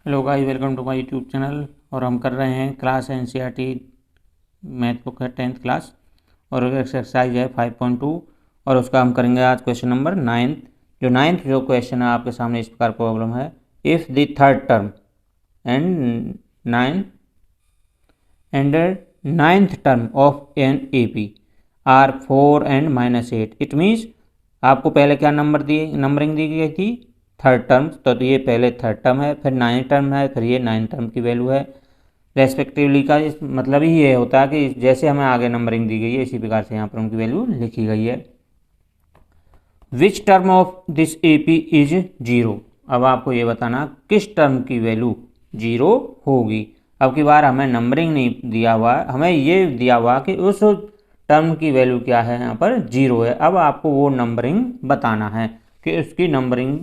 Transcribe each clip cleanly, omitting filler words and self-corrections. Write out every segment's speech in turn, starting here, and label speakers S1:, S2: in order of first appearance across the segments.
S1: Hello guys, welcome to my YouTube channel. और हम कर रहे हैं क्लास एनसीईआरटी मैथ बुक है 10th क्लास और एक्सरसाइज है 5.2 और उसका हम करेंगे आज क्वेश्चन नंबर 9। जो 9th जो क्वेश्चन है आपके सामने इस प्रकार प्रॉब्लम है। If the third term and 9th term of an A P are 4 and -8, it means आपको पहले क्या नंबरिंग दी गई थी, थर्ड टर्म। तो ये पहले थर्ड टर्म है, फिर 9th टर्म है, फिर ये 9th टर्म की वैल्यू है रेस्पेक्टिवली। का इस मतलब ही ये होता है कि जैसे हमें आगे नंबरिंग दी गई है इसी प्रकार से यहाँ पर उनकी वैल्यू लिखी गई है। Which term of this A P is 0। अब आपको ये बताना किस टर्म की वैल्यू 0 होगी। अब की बार हमें नंबरिंग नहीं दिया हुआ है, हमें ये दिया हुआ कि उस टर्म की वैल्यू क्या है, यहाँ पर 0 है। अब आपको वो नंबरिंग बताना है कि उसकी नंबरिंग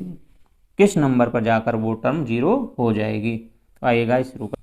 S1: किस नंबर पर जाकर वो टर्म 0 हो जाएगी। आइए गाइस शुरू कर।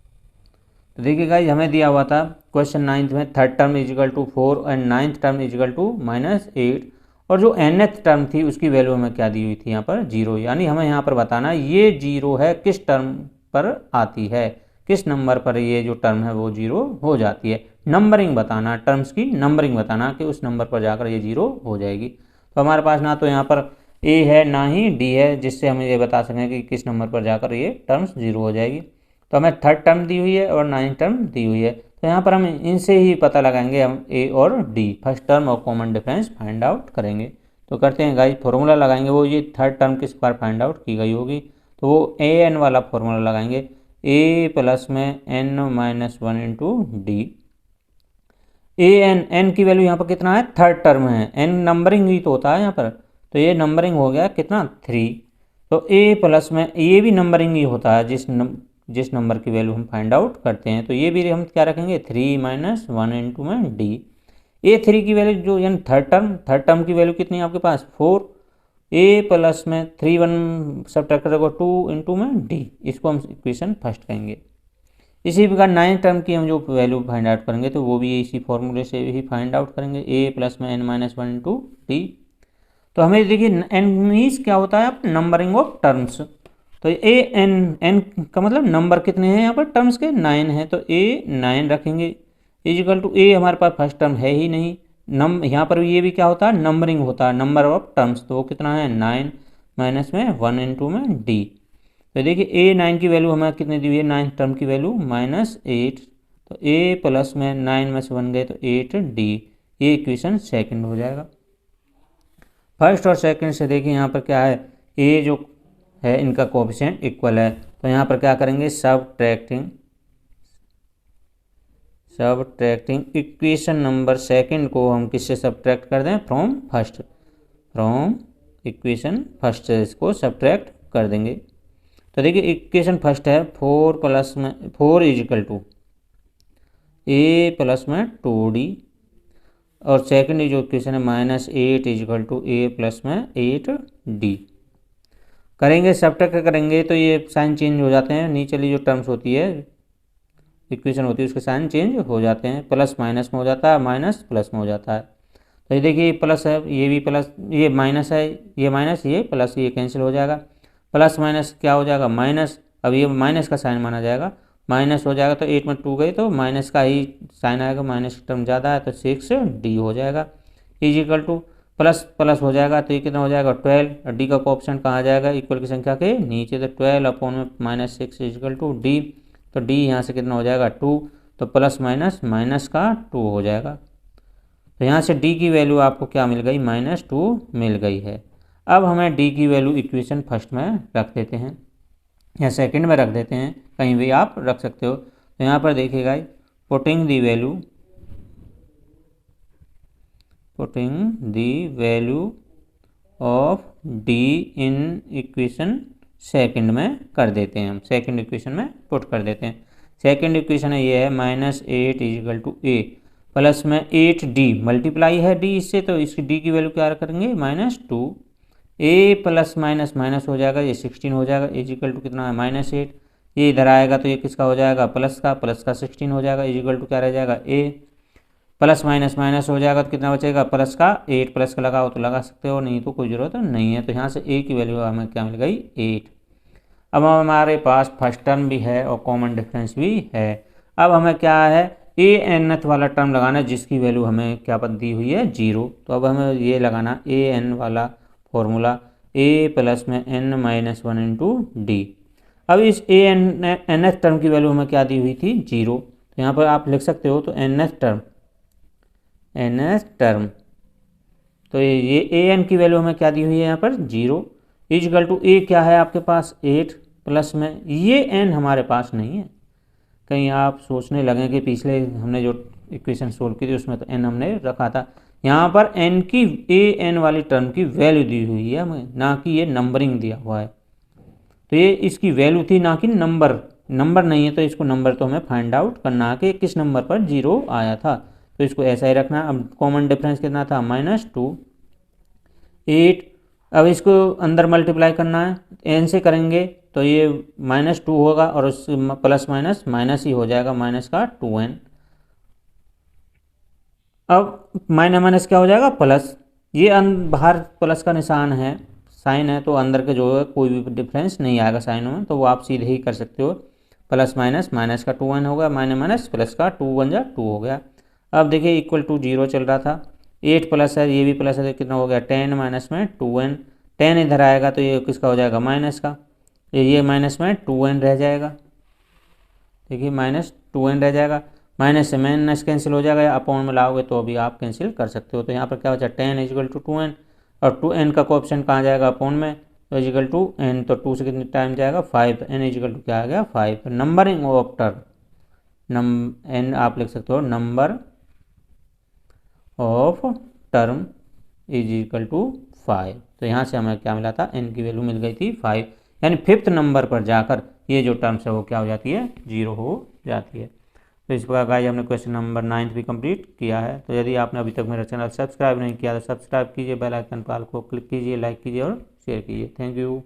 S1: तो देखिए गाइस, हमें दिया हुआ था क्वेश्चन 9th में third term is equal to 4 and 9th term is equal to -8 और जो nth टर्म थी उसकी वैल्यू हमें क्या दी हुई थी, यहाँ पर 0। यानी हमें यहाँ पर बताना ये 0 है किस टर्म पर आती है, किस नंबर पर ये जो टर्म है वो 0 हो जाती है। नंबरिंग बताना, टर्म्स की नंबरिंग बताना कि उस नंबर पर जाकर ये 0 हो जाएगी। तो हमारे पास ना तो यहाँ पर ए है ना ही डी है जिससे हम ये बता सकें कि किस नंबर पर जाकर ये टर्म्स 0 हो जाएगी। तो हमें थर्ड टर्म दी हुई है और 9th टर्म दी हुई है, तो यहाँ पर हम इनसे ही पता लगाएंगे, हम ए और डी फर्स्ट टर्म और कॉमन डिफरेंस फाइंड आउट करेंगे। तो करते हैं गाइस, फॉर्मूला लगाएंगे। वो ये थर्ड टर्म किस बार फाइंड आउट की गई होगी, तो वो ए एन वाला फॉर्मूला लगाएंगे। ए प्लस में N -1 into D. A N की वैल्यू यहाँ पर कितना है, थर्ड टर्म है, एन नंबरिंग ही तो होता है यहाँ पर, तो ये नंबरिंग हो गया कितना 3। तो ए प्लस में ये भी नंबरिंग ही होता है, जिस नंबर की वैल्यू हम फाइंड आउट करते हैं। तो ये भी हम क्या रखेंगे 3 -1 इंटू में डी। ए 3 की वैल्यू जो यानी थर्ड टर्म की वैल्यू कितनी है आपके पास 4। ए प्लस में 3 1 सब्ट्रैक्ट करेगा 2 इंटू में डी, इसको हम इक्वेशन फर्स्ट कहेंगे। इसी प्रकार 9th टर्म की हम जो वैल्यू फाइंड आउट करेंगे तो वो भी इसी फॉर्मूले से ही फाइंड आउट करेंगे, ए प्लस में n -1 इंटू डी। तो हमें देखिए एन मीन्स क्या होता है, नंबरिंग ऑफ टर्म्स। तो ए एन का मतलब नंबर कितने हैं यहाँ पर टर्म्स के 9 हैं, तो ए 9 रखेंगे इजिकल टू ए हमारे पास फर्स्ट टर्म है ही नहीं। यहाँ पर ये भी क्या होता है, नंबरिंग होता है, नंबर ऑफ टर्म्स। तो वो कितना है 9 माइनस में 1 इंटू में डी। तो देखिए ए 9 की वैल्यू हमें कितनी दी हुई है, 9th टर्म की वैल्यू -8। तो ए प्लस में 9 में से 1 गए तो 8 डी। ये इक्वेशन सेकंड हो जाएगा। फर्स्ट और सेकंड से देखिए यहाँ पर क्या है, ए जो है इनका कोएफिशिएंट इक्वल है, तो यहाँ पर क्या करेंगे सबट्रैक्टिंग इक्वेशन नंबर सेकंड को हम किससे सब्ट्रैक्ट कर दें, फ्रॉम इक्वेशन फर्स्ट से इसको सब्ट्रैक्ट कर देंगे। तो देखिए इक्वेशन फर्स्ट है 4 प्लस में 4 इजिकल टू ए प्लस में 2d और सेकंड जो इक्वेशन है -8 इजिकल टू ए प्लस में 8d। करेंगे सब्ट्रैक्ट करेंगे तो ये साइन चेंज हो जाते हैं, नीचे वाली जो टर्म्स होती है इक्वेशन होती है उसके साइन चेंज हो जाते हैं, प्लस माइनस में हो जाता है, माइनस प्लस में हो जाता है। तो ये देखिए प्लस है, ये भी प्लस, ये माइनस है, ये माइनस, ये प्लस, ये कैंसिल हो जाएगा। प्लस माइनस क्या हो जाएगा माइनस, अब ये माइनस का साइन माना जाएगा, माइनस हो जाएगा। तो 8 में 2 गई तो माइनस का ही साइन आएगा, माइनस टर्म ज़्यादा है तो 6d हो जाएगा इजिकल टू प्लस प्लस हो जाएगा। तो ये कितना हो जाएगा 12, और डी का ऑप्शन कहाँ जाएगा इक्वल की संख्या के नीचे, तो 12 अपॉन में -6 इजिकल टू डी। तो डी यहाँ से कितना हो जाएगा 2, तो प्लस माइनस माइनस का 2 हो जाएगा। तो यहाँ से डी की वैल्यू आपको क्या मिल गई -2 मिल गई है। अब हमें डी की वैल्यू इक्वेशन फर्स्ट में रख देते हैं या सेकंड में रख देते हैं, कहीं भी आप रख सकते हो। तो यहाँ पर देखिएगा putting the value of D in equation second में कर देते हैं, हम सेकंड इक्वेशन में पुट कर देते हैं। सेकंड इक्वेशन है ये है -8 इजिकल टू ए प्लस में 8d मल्टीप्लाई है डी इससे, तो इसकी डी की वैल्यू क्या करेंगे -2। ए प्लस माइनस माइनस हो जाएगा, ये 16 हो जाएगा इजिकल टू कितना है -8। ये इधर आएगा तो ये किसका हो जाएगा प्लस का 16 हो जाएगा इजिकल टू क्या रह जाएगा ए। प्लस माइनस माइनस हो जाएगा तो कितना बचेगा प्लस का 8, प्लस का लगाओ तो लगा सकते हो, नहीं तो कोई ज़रूरत नहीं है। तो यहाँ से ए की वैल्यू हमें क्या मिल गई 8। अब हमारे पास फर्स्ट टर्म भी है और कॉमन डिफरेंस भी है। अब हमें क्या है, ए एन वाला टर्म लगाना है जिसकी वैल्यू हमें क्या दी हुई है 0। तो अब हमें ये लगाना ए एन वाला फॉर्मूला, ए प्लस में एन माइनस 1 इंटू डी। अब इस ए एन एथ टर्म की वैल्यू हमें क्या दी हुई थी 0। तो यहाँ पर आप लिख सकते हो, तो एन एथ टर्म तो ये ए एन की वैल्यू हमें क्या दी हुई है यहाँ पर 0 इजकल टू ए क्या है आपके पास 8 प्लस में ये एन हमारे पास नहीं है। कहीं आप सोचने लगे कि पिछले हमने जो इक्वेशन सोल्व की थी उसमें तो एन हमने रखा था, यहाँ पर एन की ए एन वाली टर्म की वैल्यू दी हुई है हमें, ना कि ये नंबरिंग दिया हुआ है। तो ये इसकी वैल्यू थी ना कि नंबर नहीं है, तो इसको नंबर तो हमें फाइंड आउट करना है कि किस नंबर पर 0 आया था। तो इसको ऐसा ही रखना। अब कॉमन डिफरेंस कितना था -2 8। अब इसको अंदर मल्टीप्लाई करना है, एन से करेंगे तो ये -2 होगा और उस प्लस माइनस माइनस ही हो जाएगा, माइनस का 2n। अब माइनस माइनस क्या हो जाएगा प्लस, ये बाहर प्लस का निशान है, साइन है, तो अंदर के जो है कोई भी डिफरेंस नहीं आएगा साइनों में, तो वो आप सीधे ही कर सकते हो। प्लस माइनस माइनस का 2n हो गया, माइनस माइनस प्लस का 2 1 जा 2 हो गया। अब देखिए इक्वल टू 0 चल रहा था, 8 प्लस है, ये भी प्लस है, तो कितना हो गया 10 माइनस में 2n। 10 इधर आएगा तो ये किसका हो जाएगा माइनस का, ये माइनस में 2n रह जाएगा। देखिए माइनस 2n रह जाएगा, माइनस से माइनस कैंसिल हो जाएगा, या अपॉन में लाओगे तो अभी आप कैंसिल कर सकते हो। तो यहाँ पर क्या हो जाए 10 इजिकल टू 2n, और 2n का कोएफिशिएंट कहाँ जाएगा अपॉन में, तो इजिकल टू n, तो 2 से कितने टाइम जाएगा 5, n इजिकल टू क्या आ गया 5। नंबरिंग ऑफ टर्म n आप लिख सकते हो number of term is equal to 5। तो यहाँ से हमें क्या मिला था, n की वैल्यू मिल गई थी 5, यानी फिफ्थ नंबर पर जाकर ये जो टर्म्स है वो क्या हो जाती है 0 हो जाती है। तो इस प्रकार गाइस हमने क्वेश्चन नंबर 9 भी कंप्लीट किया है। तो यदि आपने अभी तक मेरा चैनल सब्सक्राइब नहीं किया तो सब्सक्राइब कीजिए, बेल आइकन पर को क्लिक कीजिए, लाइक कीजिए और शेयर कीजिए। Thank you.